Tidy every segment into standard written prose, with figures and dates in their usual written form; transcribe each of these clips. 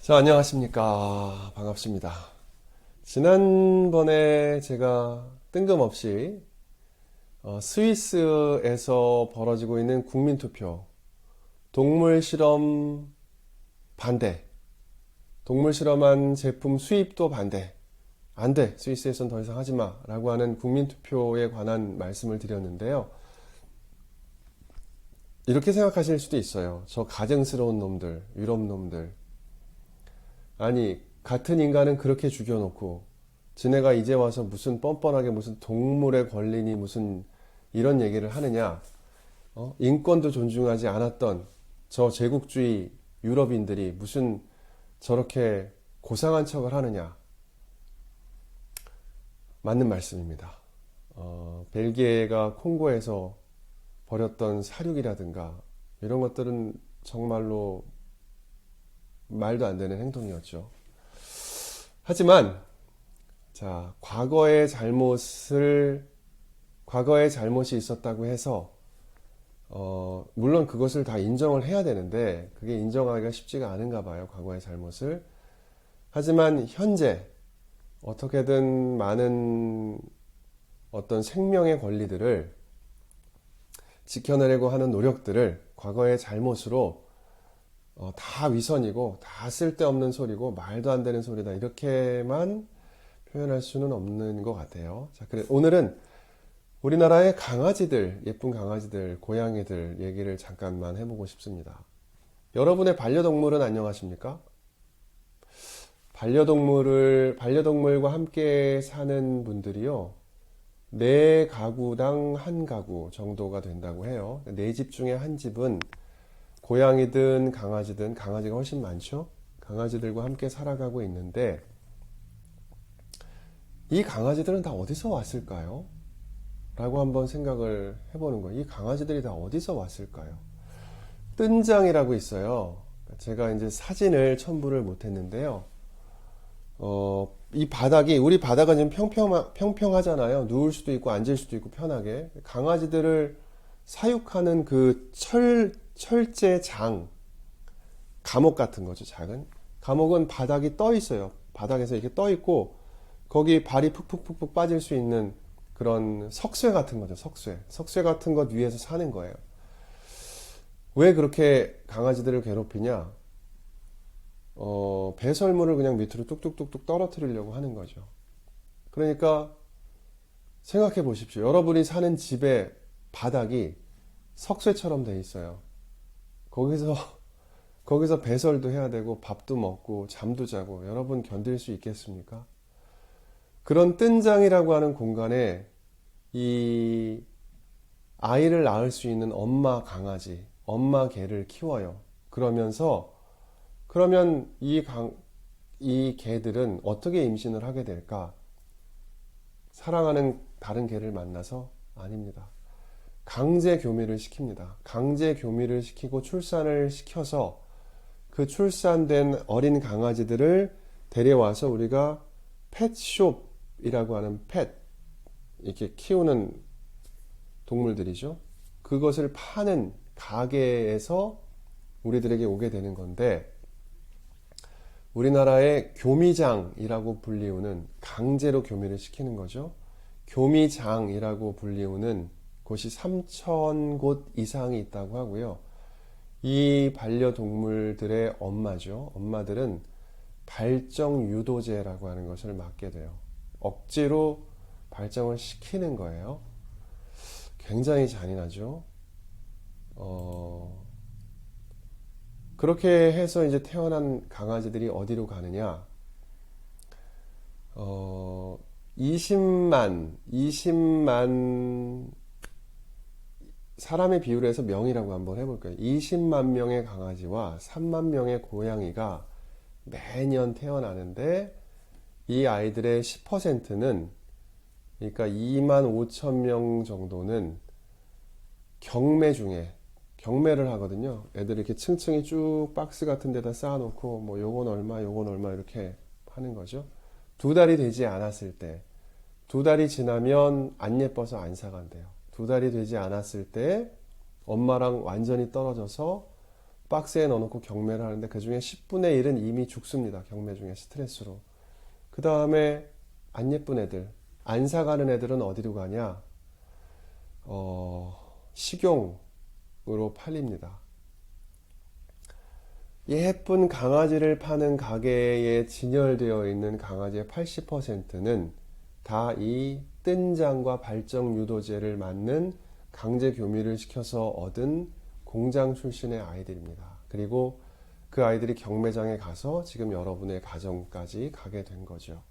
자, 안녕하십니까. 반갑습니다. 지난번에 제가 뜬금없이 스위스에서 벌어지고 있는 국민투표, 동물 실험 반대, 동물 실험한 제품 수입도 반대, 안 돼, 스위스에선 더 이상 하지 마, 라고 하는 국민투표에 관한 말씀을 드렸는데요. 이렇게 생각하실 수도 있어요. 저 가증스러운 놈들, 유럽 놈들. 아니, 같은 인간은 그렇게 죽여놓고 지네가 이제 와서 무슨 뻔뻔하게 무슨 동물의 권리니 무슨 이런 얘기를 하느냐. 인권도 존중하지 않았던 저 제국주의 유럽인들이 무슨 저렇게 고상한 척을 하느냐. 맞는 말씀입니다. 벨기에가 콩고에서 벌였던 사륙이라든가 이런 것들은 정말로 말도 안 되는 행동이었죠. 하지만 자, 과거에 잘못이 있었다고 해서 물론 그것을 다 인정을 해야 되는데 그게 인정하기가 쉽지가 않은가 봐요. 과거의 잘못을. 하지만 현재 어떻게든 많은 어떤 생명의 권리들을 지켜내려고 하는 노력들을 과거의 잘못으로 다 위선이고 다 쓸데없는 소리고 말도 안 되는 소리다 이렇게만 표현할 수는 없는 것 같아요. 자, 그래 오늘은 우리나라의 강아지들, 예쁜 강아지들, 고양이들 얘기를 잠깐만 해보고 싶습니다. 여러분의 반려동물은 안녕하십니까? 반려동물과 함께 사는 분들이요, 4가구당 1가구 정도가 된다고 해요. 4집 중에 한 집은 고양이든 강아지든, 강아지가 훨씬 많죠? 강아지들과 함께 살아가고 있는데, 이 강아지들은 다 어디서 왔을까요? 라고 한번 생각을 해보는 거예요. 이 강아지들이 다 어디서 왔을까요? 뜬장이라고 있어요. 제가 이제 사진을 첨부를 못했는데요. 우리 바닥은 좀 평평하잖아요. 누울 수도 있고 앉을 수도 있고 편하게. 강아지들을 사육하는 그 철제장, 감옥 같은 거죠, 작은. 감옥은 바닥이 떠 있어요. 바닥에서 이렇게 떠 있고, 거기 발이 푹푹푹푹 빠질 수 있는 그런 석쇠 같은 거죠, 석쇠. 석쇠 같은 것 위에서 사는 거예요. 왜 그렇게 강아지들을 괴롭히냐? 배설물을 그냥 밑으로 뚝뚝뚝뚝 떨어뜨리려고 하는 거죠. 그러니까 생각해 보십시오. 여러분이 사는 집의 바닥이 석쇠처럼 돼 있어요. 거기서 배설도 해야 되고 밥도 먹고 잠도 자고 여러분 견딜 수 있겠습니까? 그런 뜬장이라고 하는 공간에 이 아이를 낳을 수 있는 엄마 강아지, 엄마 개를 키워요. 그러면 이 개들은 어떻게 임신을 하게 될까? 사랑하는 다른 개를 만나서? 아닙니다. 강제 교미를 시킵니다. 강제 교미를 시키고 출산을 시켜서 그 출산된 어린 강아지들을 데려와서 우리가 펫숍이라고 하는 이렇게 키우는 동물들이죠. 그것을 파는 가게에서 우리들에게 오게 되는 건데, 우리나라의 교미장이라고 불리우는, 강제로 교미를 시키는 거죠. 교미장이라고 불리우는 곳이 3,000곳 이상이 있다고 하고요. 이 반려동물들의 엄마들은 발정 유도제라고 하는 것을 맞게 돼요. 억지로 발정을 시키는 거예요. 굉장히 잔인하죠. 그렇게 해서 이제 태어난 강아지들이 어디로 가느냐? 20만 사람의 비율로 해서 명이라고 한번 해볼까요? 20만 명의 강아지와 3만 명의 고양이가 매년 태어나는데, 이 아이들의 10%는, 그러니까 2만 5천 명 정도는 경매를 하거든요. 애들 이렇게 층층이 쭉 박스 같은 데다 쌓아놓고, 뭐 요건 얼마, 요건 얼마 이렇게 하는 거죠. 2달이 되지 않았을 때, 2달이 지나면 안 예뻐서 안 사간대요. 2달이 되지 않았을 때 엄마랑 완전히 떨어져서 박스에 넣어놓고 경매를 하는데 그 중에 10분의 1은 이미 죽습니다. 경매 중에 스트레스로. 그 다음에 안 예쁜 애들, 안 사가는 애들은 어디로 가냐? 식용으로 팔립니다. 예쁜 강아지를 파는 가게에 진열되어 있는 강아지의 80%는 다 이 뜬장과 발정 유도제를 맞는 강제 교미를 시켜서 얻은 공장 출신의 아이들입니다. 그리고 그 아이들이 경매장에 가서 지금 여러분의 가정까지 가게 된 거죠.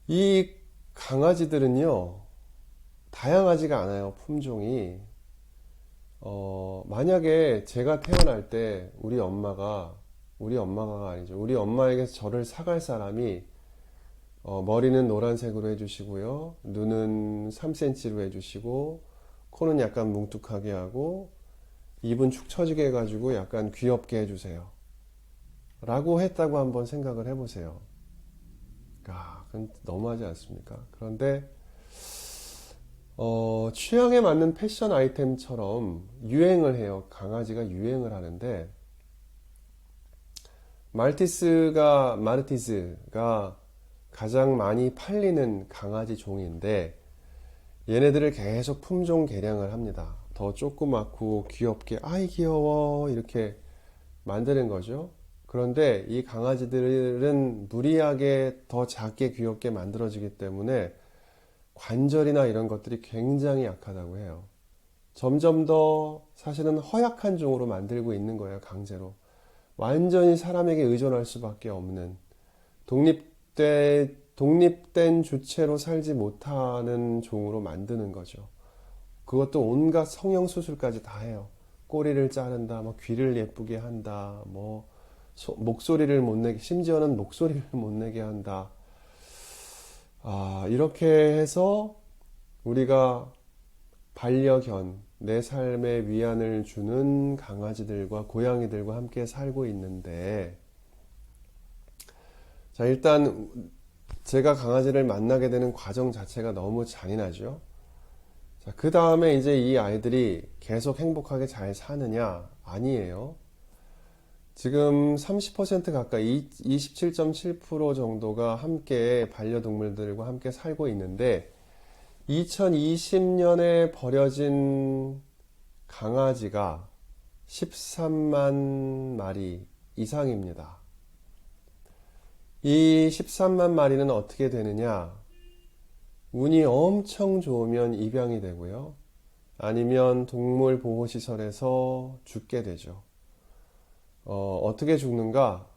이 강아지들은요, 다양하지가 않아요, 품종이. 만약에 제가 태어날 때 우리 엄마가 아니죠. 우리 엄마에게서 저를 사갈 사람이 머리는 노란색으로 해주시고요. 눈은 3cm로 해주시고, 코는 약간 뭉툭하게 하고, 입은 축 처지게 해가지고 약간 귀엽게 해주세요. 라고 했다고 한번 생각을 해보세요. 그건 너무하지 않습니까? 그런데, 취향에 맞는 패션 아이템처럼 유행을 해요. 강아지가 유행을 하는데, 마르티즈가 가장 많이 팔리는 강아지 종인데 얘네들을 계속 품종 개량을 합니다. 더 조그맣고 귀엽게 아이 귀여워 이렇게 만드는 거죠. 그런데 이 강아지들은 무리하게 더 작게 귀엽게 만들어지기 때문에 관절이나 이런 것들이 굉장히 약하다고 해요. 점점 더 사실은 허약한 종으로 만들고 있는 거예요. 강제로. 완전히 사람에게 의존할 수밖에 없는 독립된 주체로 살지 못하는 종으로 만드는 거죠. 그것도 온갖 성형수술까지 다 해요. 꼬리를 자른다, 뭐 귀를 예쁘게 한다, 뭐 목소리를 못 내게, 심지어는 목소리를 못 내게 한다. 이렇게 해서 우리가 반려견, 내 삶에 위안을 주는 강아지들과 고양이들과 함께 살고 있는데, 자, 일단 제가 강아지를 만나게 되는 과정 자체가 너무 잔인하죠. 자, 그 다음에 이제 이 아이들이 계속 행복하게 잘 사느냐? 아니에요. 지금 30% 가까이 27.7% 정도가 함께 반려동물들과 함께 살고 있는데 2020년에 버려진 강아지가 13만 마리 이상입니다. 이 13만 마리는 어떻게 되느냐? 운이 엄청 좋으면 입양이 되고요. 아니면 동물보호시설에서 죽게 되죠. 어떻게 죽는가?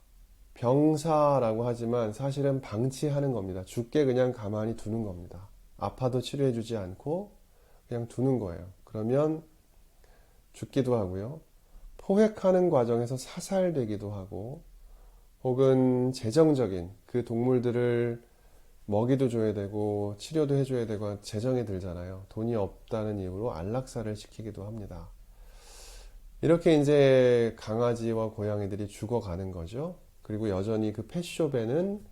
병사라고 하지만 사실은 방치하는 겁니다. 죽게 그냥 가만히 두는 겁니다. 아파도 치료해주지 않고 그냥 두는 거예요. 그러면 죽기도 하고요. 포획하는 과정에서 사살되기도 하고, 혹은 재정적인 그 동물들을 먹이도 줘야 되고 치료도 해줘야 되고 재정이 들잖아요. 돈이 없다는 이유로 안락사를 시키기도 합니다. 이렇게 이제 강아지와 고양이들이 죽어가는 거죠. 그리고 여전히 그 펫숍에는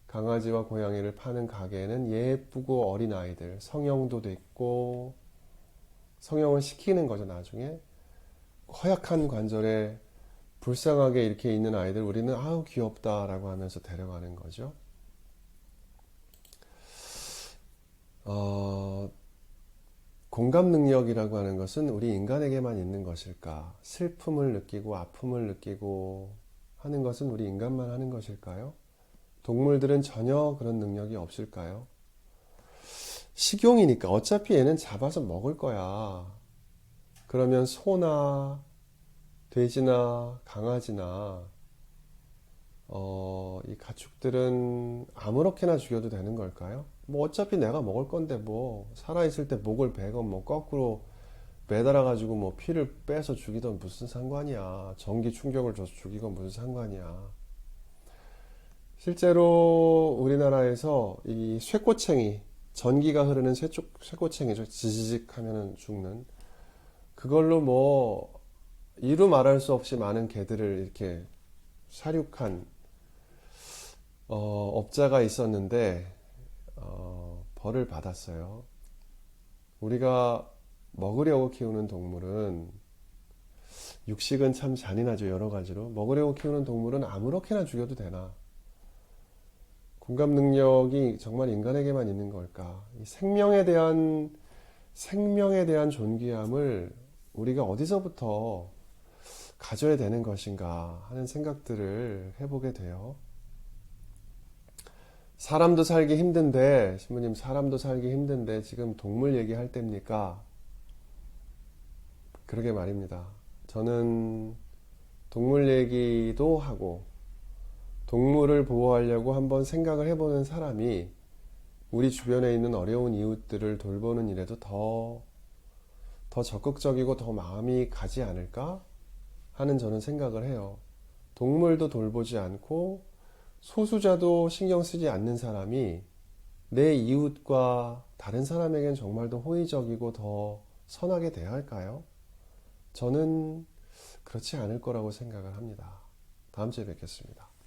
강아지와 고양이를 파는 가게에는 예쁘고 어린 아이들, 성형도 됐고 성형을 시키는 거죠. 나중에 허약한 관절에 불쌍하게 이렇게 있는 아이들 우리는 아우 귀엽다라고 하면서 데려가는 거죠. 공감 능력이라고 하는 것은 우리 인간에게만 있는 것일까? 슬픔을 느끼고 아픔을 느끼고 하는 것은 우리 인간만 하는 것일까요? 동물들은 전혀 그런 능력이 없을까요? 식용이니까 어차피 얘는 잡아서 먹을 거야. 그러면 소나 돼지나 강아지나 이 가축들은 아무렇게나 죽여도 되는 걸까요? 뭐 어차피 내가 먹을 건데 뭐 살아있을 때 목을 베건 뭐 거꾸로 매달아 가지고 뭐 피를 빼서 죽이던 무슨 상관이야. 전기 충격을 줘서 죽이건 무슨 상관이야. 실제로 우리나라에서 이 쇠꼬챙이, 전기가 흐르는 쇠꼬챙이죠. 지지직 하면은 죽는 그걸로 뭐 이루 말할 수 없이 많은 개들을 이렇게 사육한 업자가 있었는데 벌을 받았어요. 우리가 먹으려고 키우는 동물은 육식은 참 잔인하죠, 여러 가지로. 먹으려고 키우는 동물은 아무렇게나 죽여도 되나? 공감 능력이 정말 인간에게만 있는 걸까? 이 생명에 대한 존귀함을 우리가 어디서부터 가져야 되는 것인가 하는 생각들을 해보게 돼요. 사람도 살기 힘든데, 신부님, 사람도 살기 힘든데 지금 동물 얘기할 때입니까? 그러게 말입니다. 저는 동물 얘기도 하고 동물을 보호하려고 한번 생각을 해보는 사람이 우리 주변에 있는 어려운 이웃들을 돌보는 일에도 더 적극적이고 더 마음이 가지 않을까 하는 저는 생각을 해요. 동물도 돌보지 않고 소수자도 신경 쓰지 않는 사람이 내 이웃과 다른 사람에겐 정말 더 호의적이고 더 선하게 대할까요? 저는 그렇지 않을 거라고 생각을 합니다. 다음 주에 뵙겠습니다.